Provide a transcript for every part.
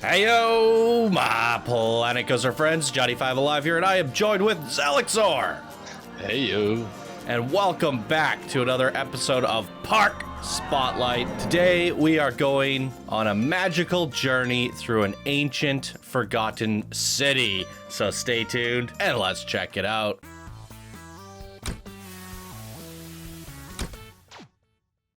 Heyo, my Planet Coaster friends, Johnny5 Alive here, and I am joined with Zelixor. Heyo. And welcome back to another episode of Park Spotlight. Today we are going on a magical journey through an ancient, forgotten city. So stay tuned and let's check it out.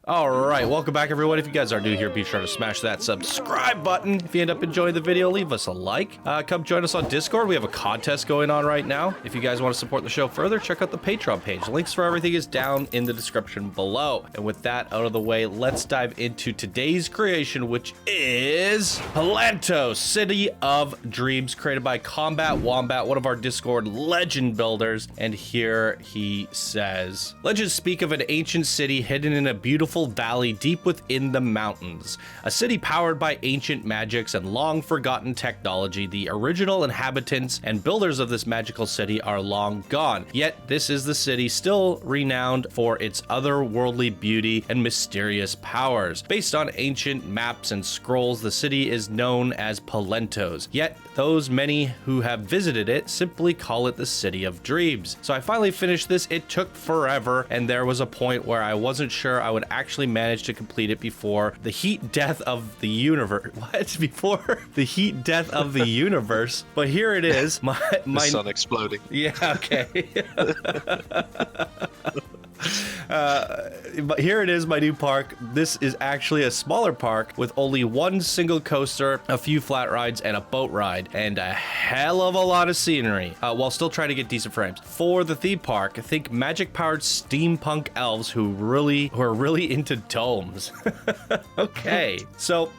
All right, welcome back, everyone. If you guys are new here, be sure to smash that subscribe button. If you end up enjoying the video, leave us a like. Come join us on Discord. We have a contest going on right now. If you guys want to support the show further, check out the Patreon page. Links for everything is down in the description below. And with that out of the way, let's dive into today's creation, which is Pelantos, City of Dreams, created by Kombat, Wombat, one of our Discord legend builders. And here he says, legends speak of an ancient city hidden in a beautiful valley deep within the mountains. A city powered by ancient magics and long forgotten technology. The original inhabitants and builders of this magical city are long gone. Yet this is the city still renowned for its otherworldly beauty and mysterious powers. Based on ancient maps and scrolls, the city is known as Pelantos. Yet those many who have visited it simply call it the City of Dreams. So I finally finished this. It took forever, and there was a point where I wasn't sure I would actually manage to complete it before the heat death of the universe. What? Before the heat death of the universe. But here it is. My sun exploding. Yeah, okay. But here it is, my new park. This is actually a smaller park with only one single coaster, a few flat rides, and a boat ride, and a hell of a lot of scenery, while still trying to get decent frames. For the theme park, think magic-powered steampunk elves who are really into domes. Okay, so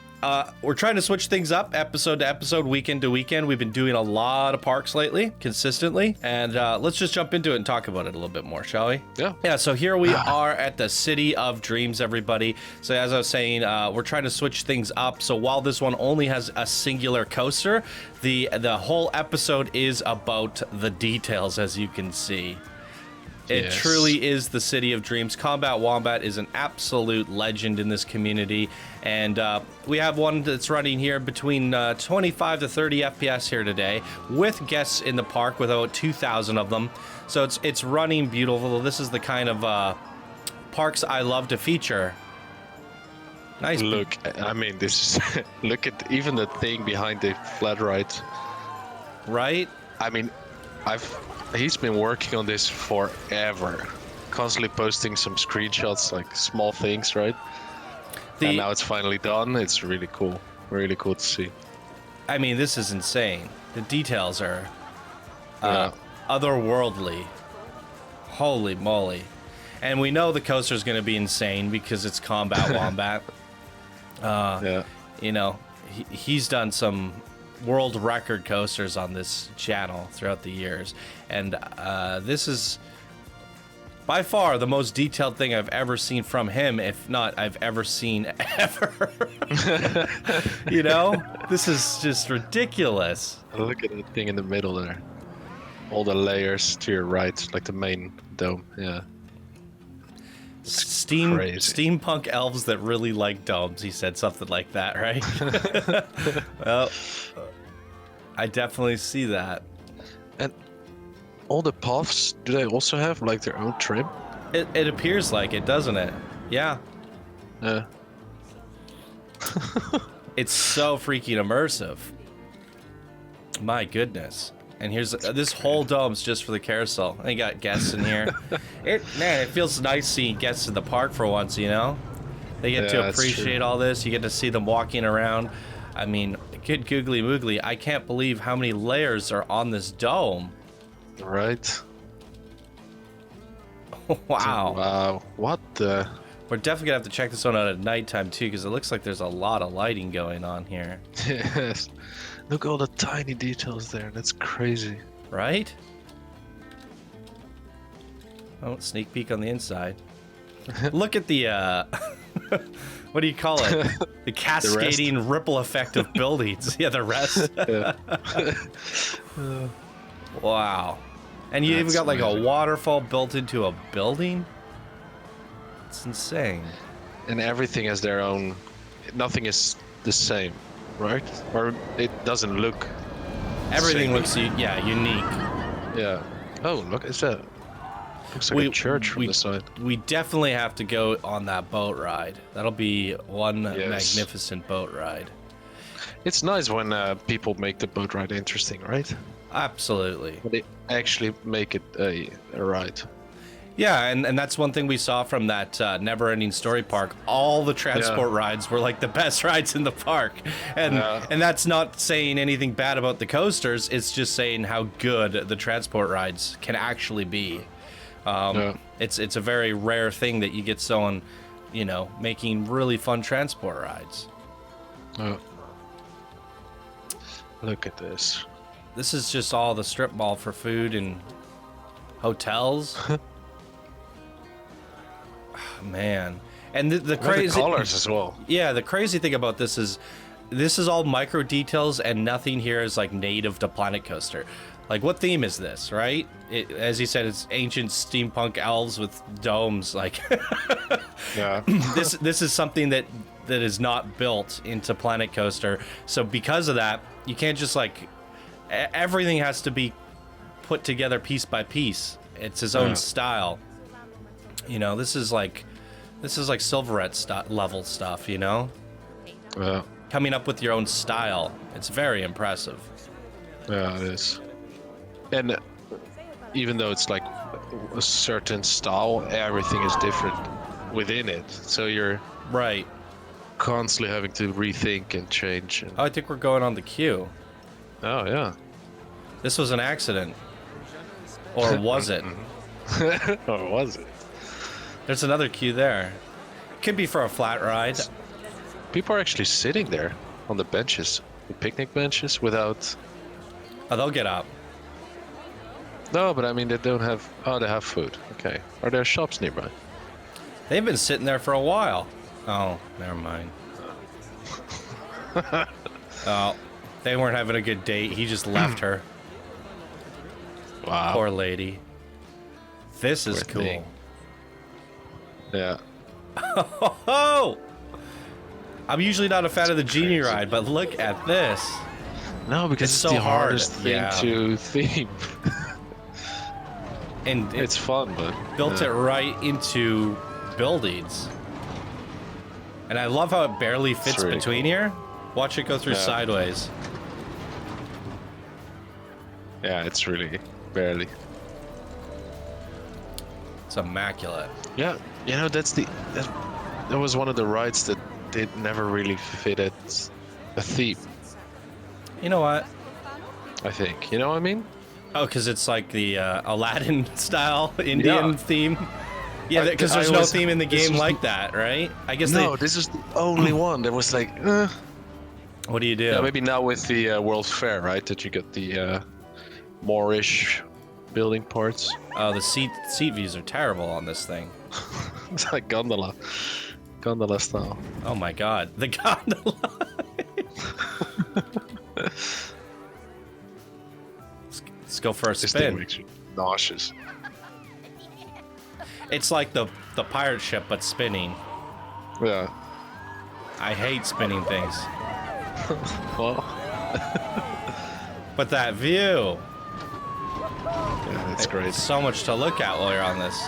we're trying to switch things up episode to episode, weekend to weekend. We've been doing a lot of parks lately, consistently. And let's just jump into it and talk about it a little bit more, shall we? Yeah, so here we are at the City of Dreams, everybody. So as I was saying, we're trying to switch things up. So while this one only has a singular coaster, the whole episode is about the details, as you can see. It truly is the City of Dreams. Kombat Wombat is an absolute legend in this community. And we have one that's running here between 25 to 30 FPS here today, with guests in the park, with about 2,000 of them. So it's running beautiful. This is the kind of parks I love to feature. Nice. Look, I mean, this is look at even the thing behind the flat ride. Right? I mean, he's been working on this forever, constantly posting some screenshots, like small things, right? And now it's finally done. It's really cool to see. I mean, this is insane. The details are otherworldly. Holy moly. And we know the coaster is going to be insane because it's Kombat Wombat. You know, he's done some world record coasters on this channel throughout the years, and this is by far the most detailed thing I've ever seen from him, if not I've ever seen ever. You know, this is just ridiculous. Look at that thing in the middle there, all the layers to your right, like the main dome. Steampunk elves that really like domes. He said something like that, right? Well, I definitely see that. And all the puffs, do they also have like their own trim? It appears like it, doesn't it? Yeah. It's so freaking immersive. My goodness. And here's this whole dome's just for the carousel. They got guests in here. It feels nice seeing guests in the park for once, you know? They get to appreciate all this. You get to see them walking around. I mean, good googly moogly. I can't believe how many layers are on this dome. Right. Wow. Wow. What the? We're definitely gonna have to check this one out at nighttime too, because it looks like there's a lot of lighting going on here. Yes. Look at all the tiny details there. That's crazy. Right? Oh, sneak peek on the inside. Look at the, what do you call it? The cascading ripple effect of buildings. Yeah, the rest. Wow. And you even got like a waterfall built into a building? It's insane. And everything has their own... Nothing is the same. right? Or it doesn't look. Everything same. looks unique. Yeah. Oh, look, it's a. Looks like a church from the side. We definitely have to go on that boat ride. That'll be one magnificent boat ride. It's nice when people make the boat ride interesting, right? Absolutely. When they actually make it a ride. Yeah, and that's one thing we saw from that never-ending story park. All the transport rides were like the best rides in the park, and that's not saying anything bad about the coasters. It's just saying how good the transport rides can actually be. It's a very rare thing that you get someone, making really fun transport rides. Look at this. This is just all the strip mall for food and hotels. Man, and the crazy the colors as well. Yeah, the crazy thing about this is all micro details, and nothing here is like native to Planet Coaster. Like, what theme is this, right? As he said, it's ancient steampunk elves with domes. Like, yeah. This is something that is not built into Planet Coaster. So because of that, you can't just like everything has to be put together piece by piece. It's his own style. This is like Silverette level stuff. Coming up with your own style. It's very impressive. Yeah, it is. And even though it's like a certain style, everything is different within it. So you're constantly having to rethink and change. Oh, I think we're going on the queue. Oh, yeah. This was an accident. Or was it? Or was it? There's another queue there. Could be for a flat ride. People are actually sitting there on the benches, the picnic benches, without... Oh, they'll get up. No, but I mean, they don't have... Oh, they have food. Okay. Are there shops nearby? They've been sitting there for a while. Oh, never mind. Oh, they weren't having a good date. He just left her. Wow. Poor lady. This is cool. Thing. Yeah. Oh! I'm usually not a fan of the genie ride, but look at this. No, because it's so the hard. hardest thing to theme. And it's fun, but built it right into buildings. And I love how it barely fits really between here. Watch it go through sideways. Yeah, it's really barely. It's immaculate. Yeah, that was one of the rides that did never really fitted a theme. You know what? I think. You know what I mean? Oh, because it's like the Aladdin style Indian theme. Yeah, because there's no theme in the game like that, right? I guess this is the only one that was like. What do you do? Yeah, maybe now with the World's Fair, right? That you get the Moorish building parts. Oh, the seat views are terrible on this thing. It's like gondola style. Oh my god, the gondola. Let's go for a This spin. thing makes you nauseous. It's like the pirate ship, but spinning. Yeah. I hate spinning things. Well. But that view. Yeah, it's great. So much to look at while you're on this.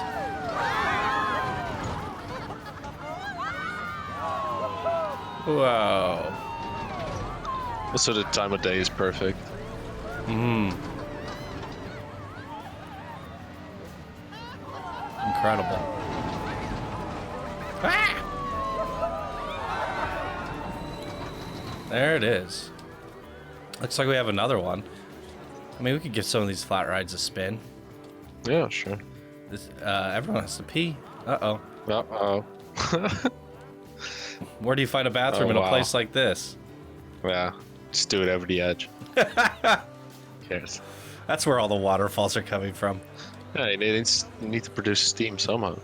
Whoa. Also, the time of day is perfect. Incredible. Ah! There it is. Looks like we have another one. I mean, we could give some of these flat rides a spin. Yeah, sure. This, everyone has to pee. Uh-oh. Uh-oh. Where do you find a bathroom in a place like this? Yeah, just do it over the edge. Cares. That's where all the waterfalls are coming from. Yeah, you need to produce steam somehow.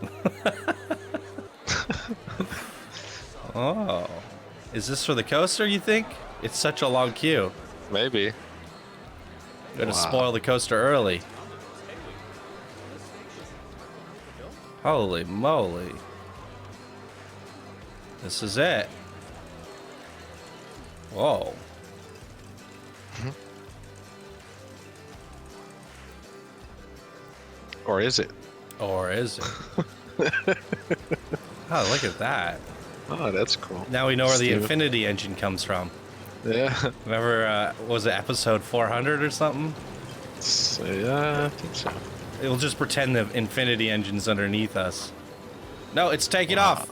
Oh. Is this for the coaster, you think? It's such a long queue. Maybe. Gonna spoil the coaster early. Holy moly. This is it. Whoa. Or is it? Or is it? Oh, look at that. Oh, that's cool. Now we know where the Infinity engine comes from. Yeah. Remember, was it episode 400 or something? So, yeah, I think so. It'll just pretend the Infinity engine's underneath us. No, it's taking off.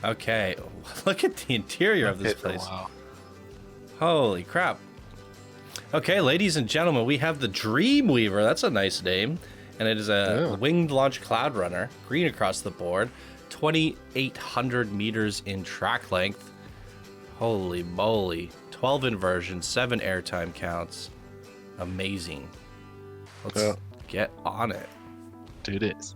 Okay, look at the interior of this place. Wow. Holy crap. Okay, ladies and gentlemen, we have the Dreamweaver. That's a nice name. And it is a winged launch cloud runner, green across the board, 2,800 meters in track length. Holy moly. 12 inversions, 7 airtime counts. Amazing. Let's get on it. Do this.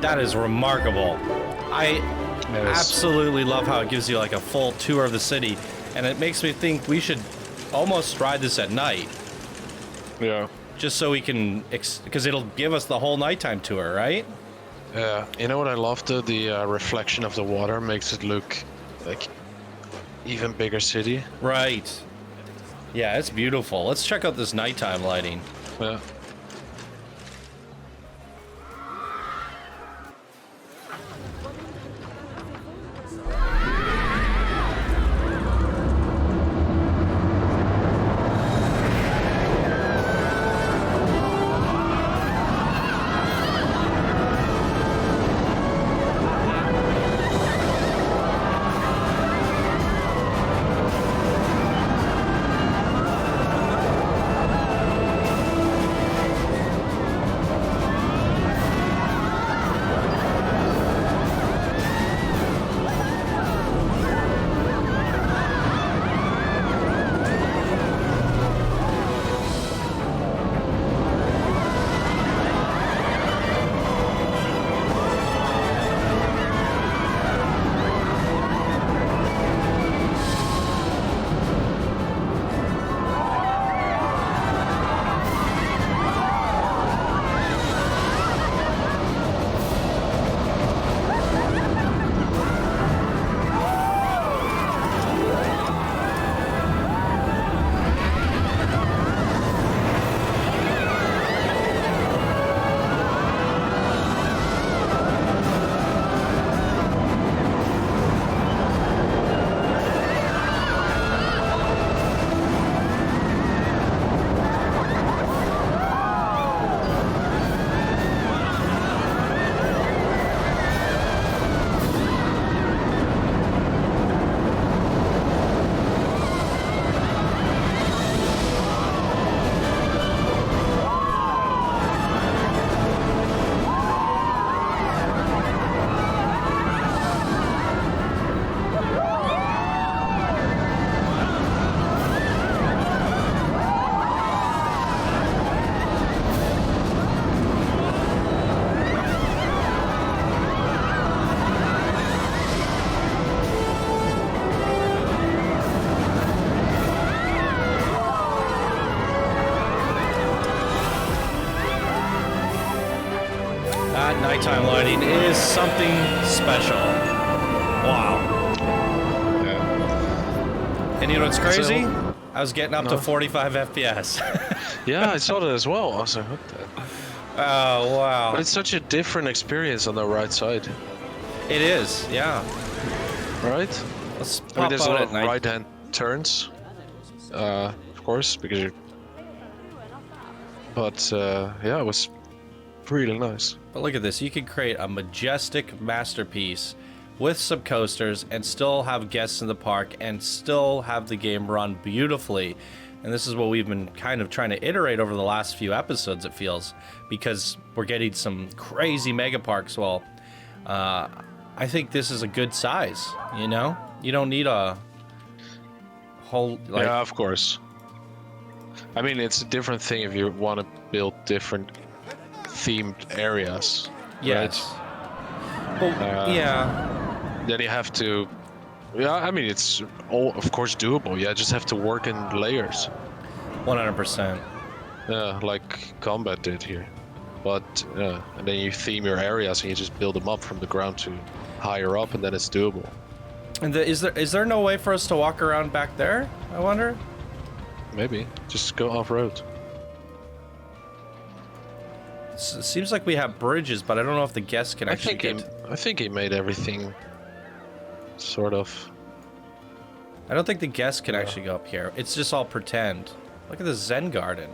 That is remarkable. I absolutely love how it gives you like a full tour of the city, and it makes me think we should almost ride this at night. Yeah. Just so we can, because it'll give us the whole nighttime tour, right? Yeah. You know what I love though? The reflection of the water makes it look like even bigger city. Right. Yeah, it's beautiful. Let's check out this nighttime lighting. Yeah. That nighttime lighting is something special. Wow. Yeah. And you know what's crazy? I was getting up to 45 FPS. Yeah, I saw that as well. I was like, what the? Oh, wow. But it's such a different experience on the right side. It is, yeah. Right? Let's I mean, there's a lot of night. right-hand turns, of course, because you're... But, yeah, it was really nice. But look at this. You can create a majestic masterpiece with some coasters and still have guests in the park and still have the game run beautifully. And this is what we've been kind of trying to iterate over the last few episodes, it feels, because we're getting some crazy mega parks. Well, I think this is a good size, you know? You don't need a whole... Like... Yeah, of course. I mean, it's a different thing if you want to build different themed areas. Yes. Right? Well, yeah. Then you have to... Yeah, I mean, it's all, of course, doable. You just have to work in layers. 100%. Yeah, like Kombat did here. But, and then you theme your areas and you just build them up from the ground to higher up, and then it's doable. And is there no way for us to walk around back there, I wonder? Maybe. Just go off-road. It seems like we have bridges, but I don't know if the guests can actually get... I think he made everything sort of... I don't think the guests can actually go up here. It's just all pretend. Look at the Zen garden.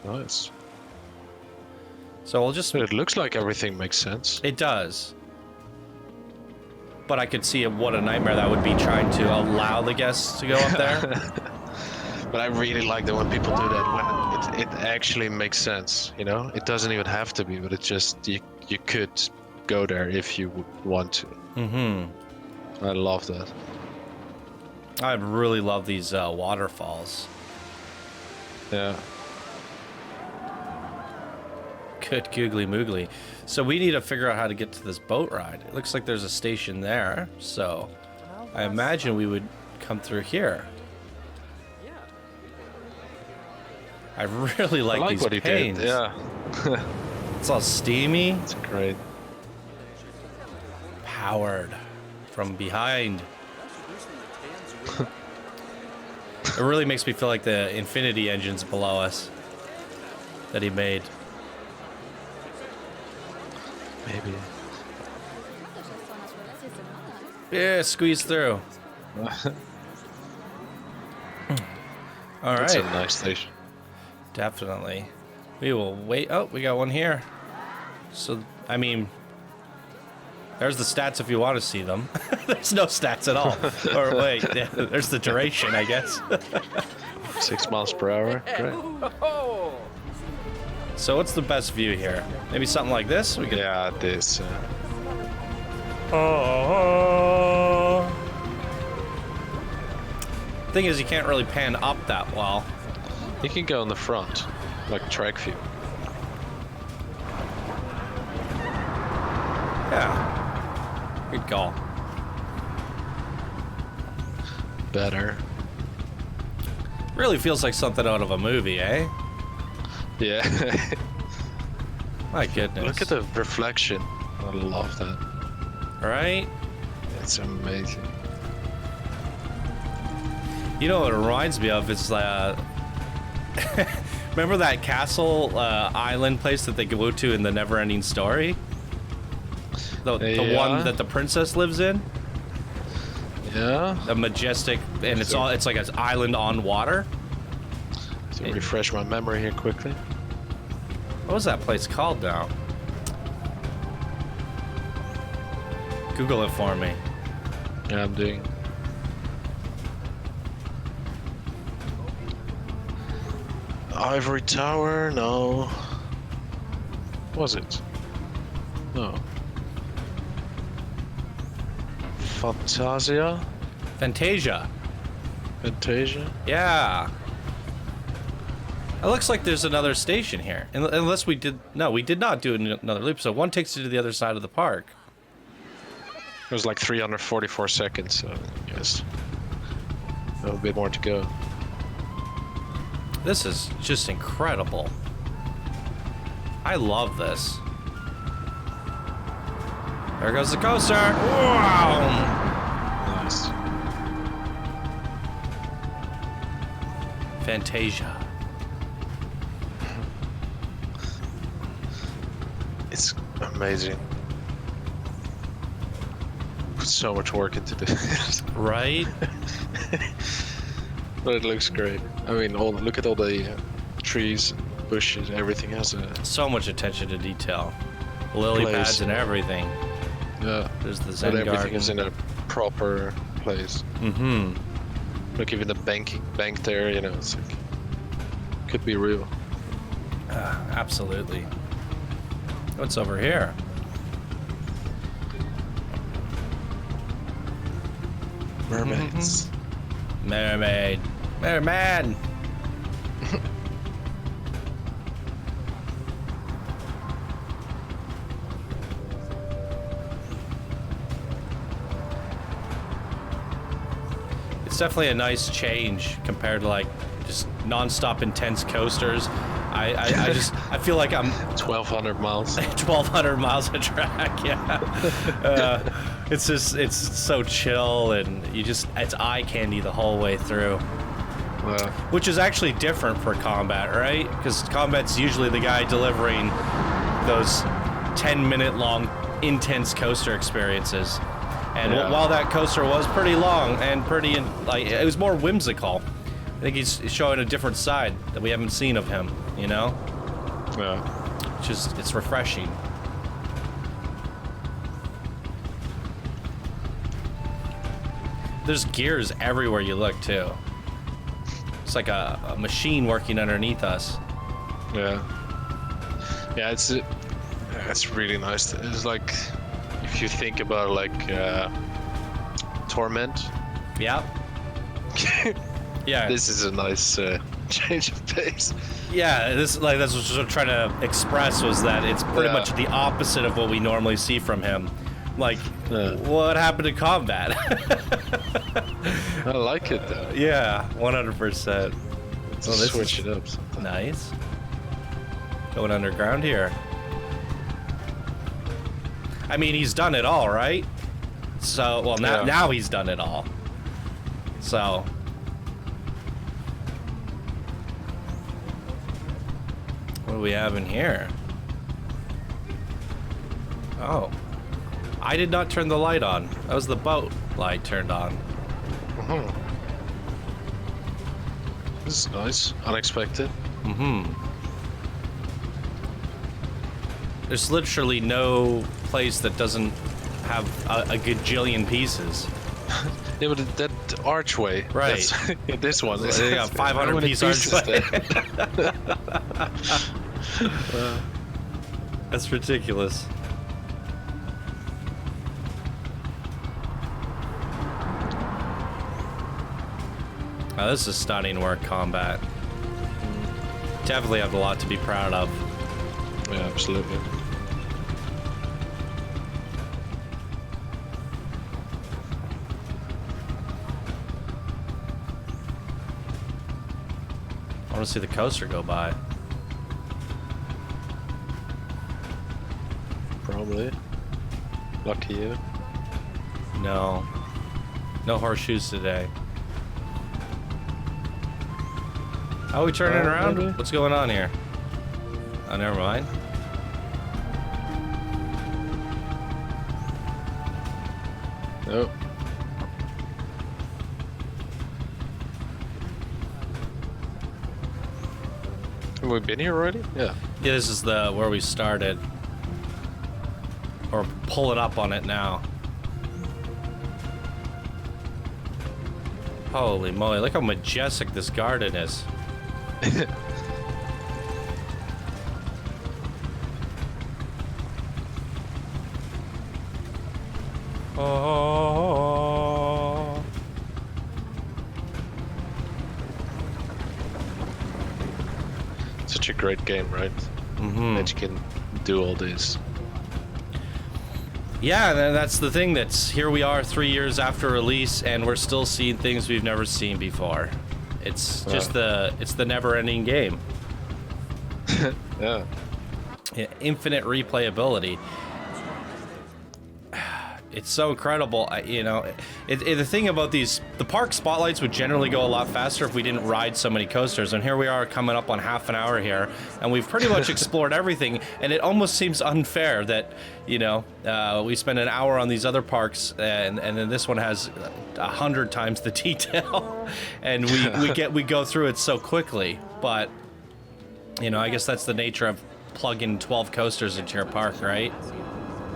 Nice. So we'll just... It looks like everything makes sense. It does. But I could see what a nightmare that would be, trying to allow the guests to go up there. But I really like that when people do that, when it actually makes sense, you know? It doesn't even have to be, but it just, you could go there if you would want to. Mm-hmm. I love that. I really love these waterfalls. Yeah. Good googly moogly. So we need to figure out how to get to this boat ride. It looks like there's a station there, so I imagine we would come through here. I really like these what he panes. did. Yeah. It's all steamy. It's great. Powered from behind. It really makes me feel like the Infinity engines below us that he made. Maybe. Yeah, squeeze through. All That's right. a nice station. Definitely. We will wait. Oh, we got one here. So, I mean, there's the stats if you want to see them. There's no stats at all. Or wait, yeah, there's the duration, I guess. 6 miles per hour. Great. So what's the best view here? Maybe something like this? We could... Yeah, this. Thing is, you can't really pan up that well. You can go in the front, like track view. Yeah. Good call. Better. Really feels like something out of a movie, eh? Yeah. My goodness. Look at the reflection. I love that. Right? It's amazing. You know what it reminds me of? It's remember that castle island place that they go to in the Never-Ending Story? The one that the princess lives in? Yeah. The majestic, and it's like an island on water. To refresh my memory here quickly. What was that place called now? Google it for me. Yeah, I'm doing. Ivory Tower? No. Was it? No. Fantasia? Fantasia. Fantasia? Yeah. It looks like there's another station here. Unless we did... No, we did not do another loop, so one takes you to the other side of the park. It was like 344 seconds, so yes. A little bit more to go. This is just incredible. I love this. There goes the coaster. Wow. Nice. Fantasia. It's amazing. Put so much work into this. Right? But it looks great. I mean, look at all the trees, bushes, everything has a So much attention to detail. Lily place. pads and everything. Yeah. There's the Zen But everything garden. is in a proper place. Mm-hmm. Look, even the bank there, you know, it's like could be real. Absolutely. What's over here? Mermaids. Mermaid. Merman. It's definitely a nice change compared to like just non-stop intense coasters. I feel like I'm 1,200 miles. 1,200 miles of track. Yeah, it's so chill and it's eye candy the whole way through. Which is actually different for Kombat, right? Because Kombat's usually the guy delivering those 10-minute long intense coaster experiences. And while that coaster was pretty long and pretty, like, it was more whimsical. I think he's showing a different side that we haven't seen of him, you know? Yeah. It's refreshing. There's gears everywhere you look, too. It's like a machine working underneath us. Yeah. Yeah, it's really nice. It's like, if you think about like Torment. Yeah. Yeah. This is a nice change of pace. Yeah, that's what I was trying to express, was that it's pretty much the opposite of what we normally see from him. Like, what happened to Kombat? I like it though. Yeah, 100%. Let's switch it up sometime. Nice. Going underground here. I mean, he's done it all, right? So, well, now he's done it all. So. What do we have in here? Oh. I did not turn the light on. That was the boat light turned on. This is nice. Unexpected. There's literally no place that doesn't have a gajillion pieces. Yeah, but that archway. Right. This one. They got 500 piece archway. That's ridiculous. Oh, this is stunning work, Kombat. Definitely have a lot to be proud of. Yeah, absolutely. I want to see the coaster go by. Probably. Lucky you. No. No horseshoes today. How are we turning around? Maybe. What's going on here? Oh, never mind. Nope. Have we been here already? Yeah. Yeah, this is where we started. We're pulling up on it now. Holy moly, look how majestic this garden is. Oh. Such a great game, right? That you can do all this. Yeah, and that's the thing. That's here we are 3 years after release, and we're still seeing things we've never seen before. It's just it's the never-ending game. Yeah. Yeah, infinite replayability. it's so incredible. You know, the thing about the park spotlights would generally go a lot faster if we didn't ride so many coasters. And here we are coming up on half an hour here, and we've pretty much explored everything. And it almost seems unfair that, you know, we spend an hour on these other parks, and then this one has 100 times the detail, and we go through it so quickly. But, you know, I guess that's the nature of plugging 12 coasters into your park, right?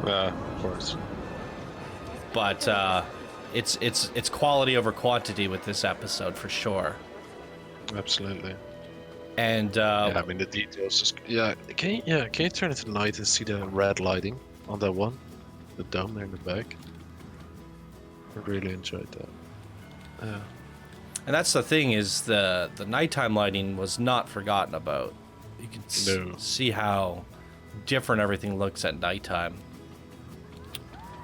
Yeah, of course. But it's quality over quantity with this episode for sure. Absolutely. And yeah, I mean the details. Can you turn it to night and see the red lighting on that one, the dome there in the back? I really enjoyed that. Yeah. And that's the thing, is the nighttime lighting was not forgotten about. You can see how different everything looks at nighttime.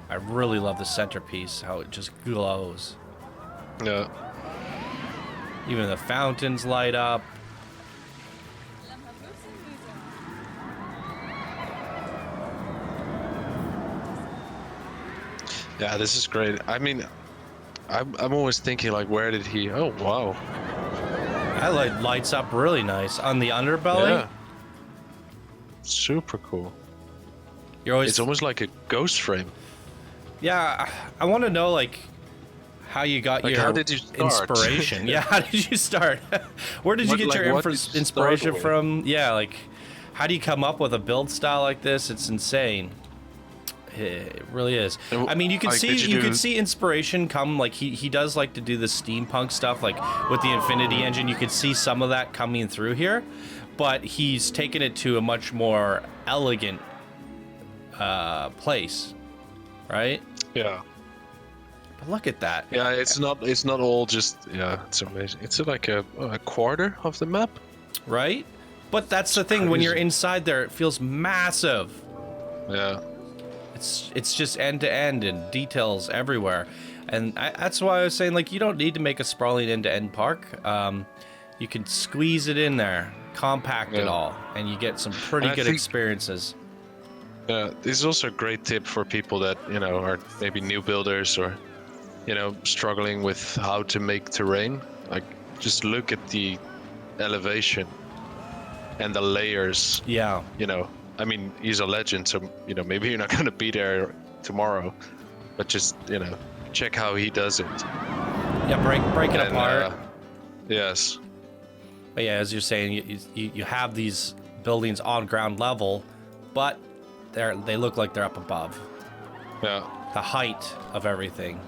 I really love the centerpiece, how it just glows. Yeah. Even the fountains light up. Yeah, this is great. I mean, I'm always thinking like, where did he? Oh wow. That lights up really nice on the underbelly. Yeah. Super cool. It's almost like a ghost frame. Yeah, I want to know, like, how you got your how did you start? Inspiration. Yeah, how did you start? Where did you get your inspiration from? Yeah, like, how do you come up with a build style like this? It's insane. It really is. I mean, you can see inspiration come, like he does like to do the steampunk stuff, like with the Infinity engine. You could see some of that coming through here, but he's taken it to a much more elegant place, right? Yeah. But look at that. Yeah, it's not all just, yeah, it's amazing. It's like a quarter of the map, right? But that's the thing, when you're inside there, it feels massive. Yeah. It's just end to end and details everywhere, and that's why I was saying, like, you don't need to make a sprawling end to end park. You can squeeze it in there, compact it all, and you get some pretty good experiences. Yeah, this is also a great tip for people that, you know, are maybe new builders or, you know, struggling with how to make terrain. Like, just look at the elevation and the layers. Yeah. You know, I mean, he's a legend, so, you know, maybe you're not going to be there tomorrow, but just, you know, check how he does it. Yeah, break it apart. Yes. But yeah, as you're saying, you have these buildings on ground level, but they look like they're up above. Yeah. The height of everything.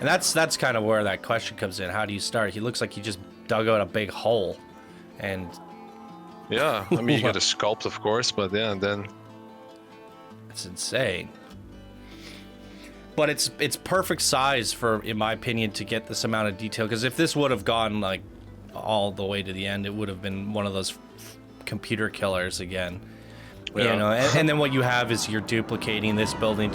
And that's kind of where that question comes in. How do you start? He looks like he just dug out a big hole, and yeah, I mean, you got to sculpt, of course, but yeah, and then it's insane. But it's perfect size for, in my opinion, to get this amount of detail. Because if this would have gone like all the way to the end, it would have been one of those computer killers again. Yeah. You know, and then what you have is you're duplicating this building,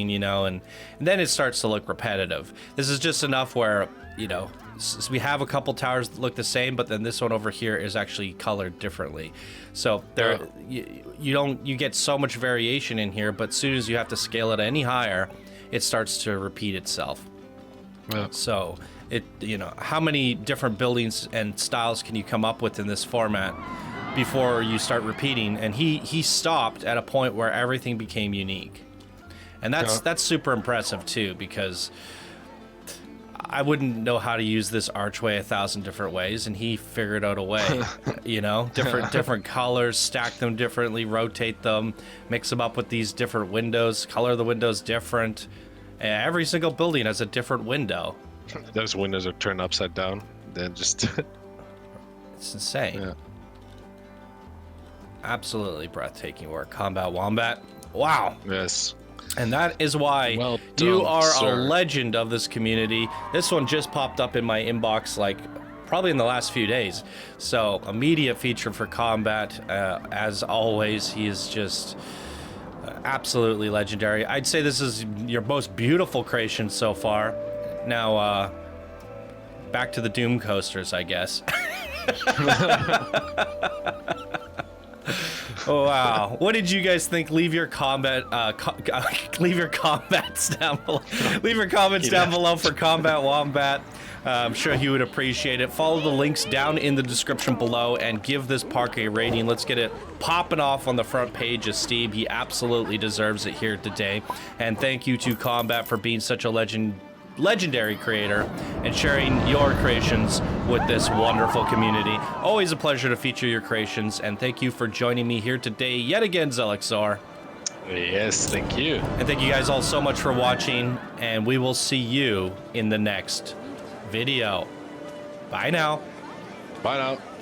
you know, and then it starts to look repetitive. This is just enough where, you know, so we have a couple towers that look the same, but then this one over here is actually colored differently. So there, you get so much variation in here, but as soon as you have to scale it any higher, it starts to repeat itself. Yeah. So you know, how many different buildings and styles can you come up with in this format before you start repeating? And he stopped at a point where everything became unique, and that's super impressive too, because I wouldn't know how to use this archway 1,000 different ways, and he figured out a way. You know, different colors, stack them differently, rotate them, mix them up with these different windows, color the windows different. Every single building has a different window. Those windows are turned upside down, then just it's insane. Yeah. Absolutely breathtaking work. Kombat Wombat. Wow. Yes. And that is why you are a legend of this community. This one just popped up in my inbox, like, probably in the last few days. So, a media feature for Kombat. As always, he is just absolutely legendary. I'd say this is your most beautiful creation so far. Now, back to the Doom coasters, I guess. Oh wow! What did you guys think? Leave your leave your comments down below. Leave your comments down below for Kombat Wombat. I'm sure he would appreciate it. Follow the links down in the description below and give this park a rating. Let's get it popping off on the front page of Steam. He absolutely deserves it here today. And thank you to Kombat for being such a legendary creator and sharing your creations with this wonderful community. Always a pleasure to feature your creations, and thank you for joining me here today yet again, Zelixor. Yes, thank you. And thank you guys all so much for watching, and we will see you in the next video. Bye now. Bye now.